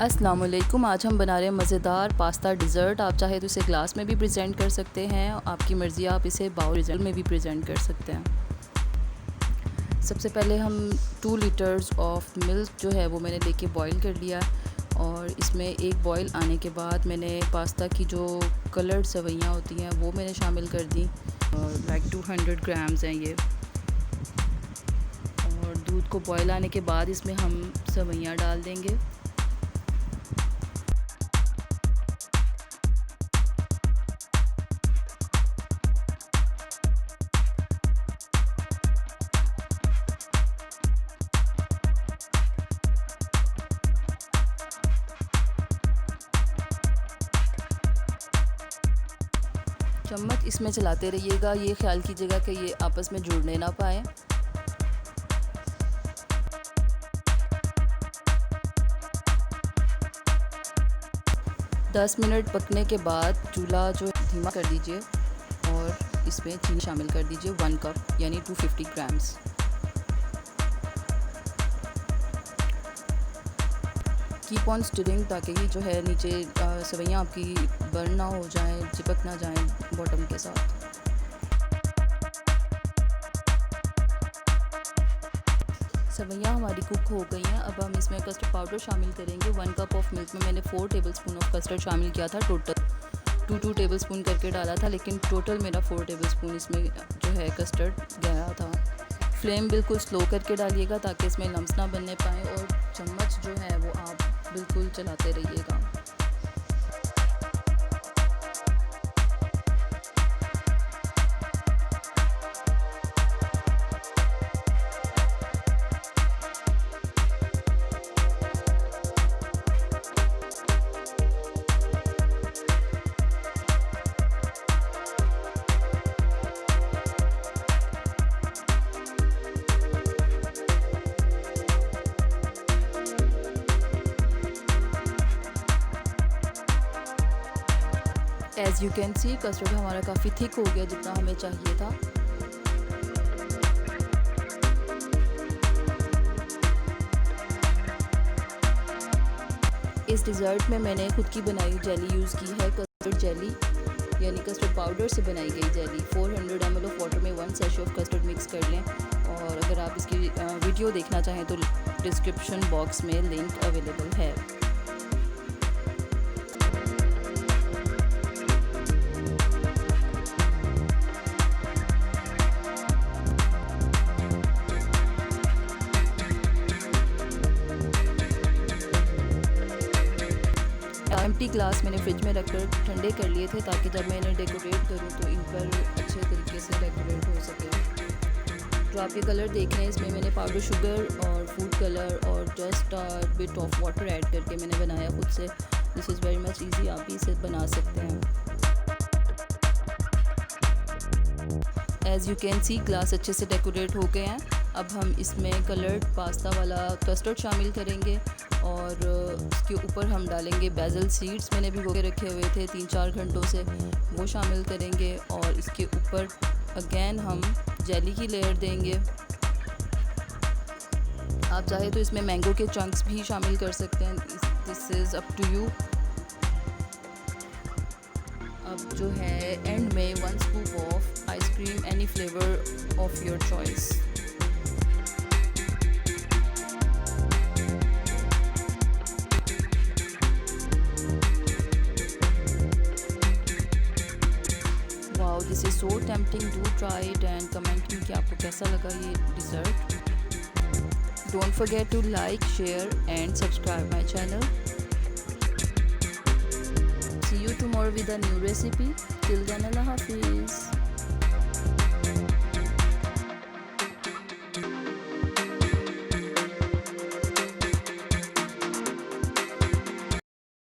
अस्सलाम वालेकुम। आज हम बना रहे हैं मज़ेदार पास्ता डिज़र्ट। आप चाहे तो इसे ग्लास में भी प्रेजेंट कर सकते हैं, आपकी मर्ज़ी, आप इसे बाउल डिज़र्ट में भी प्रेजेंट कर सकते हैं। सबसे पहले हम 2 लीटर्स ऑफ मिल्क जो है वो मैंने लेके बॉईल कर लिया और इसमें एक बॉईल आने के बाद मैंने पास्ता की जो कलर्ड सेवइयाँ होती हैं वो मैंने शामिल कर दी और लाइक 200 ग्राम्स हैं ये। और दूध को बॉईल आने के बाद इसमें हम सेवइयाँ डाल देंगे। चम्मच इसमें चलाते रहिएगा, ये ख्याल कीजिएगा कि ये आपस में जुड़ने ना पाए। दस मिनट पकने के बाद चूल्हा जो धीमा कर दीजिए और इसमें चीनी शामिल कर दीजिए 1 कप यानी 250 ग्राम्स। कीप ऑन स्टिरिंग ताकि ये जो है नीचे सेवइयाँ आपकी बर्न ना हो जाएं, चिपक ना जाएं बॉटम के साथ। सेवइयाँ हमारी कुक हो गई हैं। अब हम इसमें कस्टर्ड पाउडर शामिल करेंगे। 1 कप ऑफ मिल्क में मैंने 4 टेबलस्पून ऑफ कस्टर्ड शामिल किया था। टोटल 2 टेबलस्पून करके डाला था, लेकिन टोटल मेरा 4 टेबलस्पून इसमें जो है कस्टर्ड गया था। फ्लेम बिल्कुल स्लो करके डालिएगा ताकि इसमें लम्स ना बनने पाएँ और चम्मच जो है वो आप बिल्कुल चलाते रहिएगा। As you can see custard हमारा काफ़ी थिक हो गया जितना हमें चाहिए था। इस डिज़र्ट में मैंने खुद की बनाई जेली यूज़ की है, कस्टर्ड जेली यानी कस्टर्ड पाउडर से बनाई गई जेली। 400 ml ऑफ वाटर में 1 सैशे ऑफ कस्टर्ड मिक्स कर लें और अगर आप इसकी वीडियो देखना चाहें तो डिस्क्रिप्शन बॉक्स में लिंक अवेलेबल है। एम्प्टी ग्लास मैंने फ्रिज में रखकर ठंडे कर लिए थे ताकि जब मैं इन्हें डेकोरेट करूं तो इन पर अच्छे तरीके से डेकोरेट हो सके। जो आप ये कलर देख रहे हैं इसमें मैंने पाउडर शुगर और फूड कलर और just bit of water add करके मैंने बनाया खुद से। This is very much easy, आप भी इसे बना सकते हैं। As you can see glass अच्छे से डेकोरेट हो गए हैं। अब हम इसमें कलर्ड पास्ता वाला कस्टर्ड शामिल करेंगे और इसके ऊपर हम डालेंगे बेसल सीड्स, मैंने भिगो के रखे हुए थे 3-4 घंटों से, वो शामिल करेंगे और इसके ऊपर अगेन हम जेली की लेयर देंगे। आप चाहे तो इसमें मैंगो के चंक्स भी शामिल कर सकते हैं, this is up to you. अब जो है एंड में 1 scoop of ice cream, any flavour of your choice. This is so tempting, do try it and comment में कि आपको कैसा लगा ये dessert. Don't forget to like, share and subscribe my channel. See you tomorrow with a new recipe. Till then अल्लाह हाफिज़।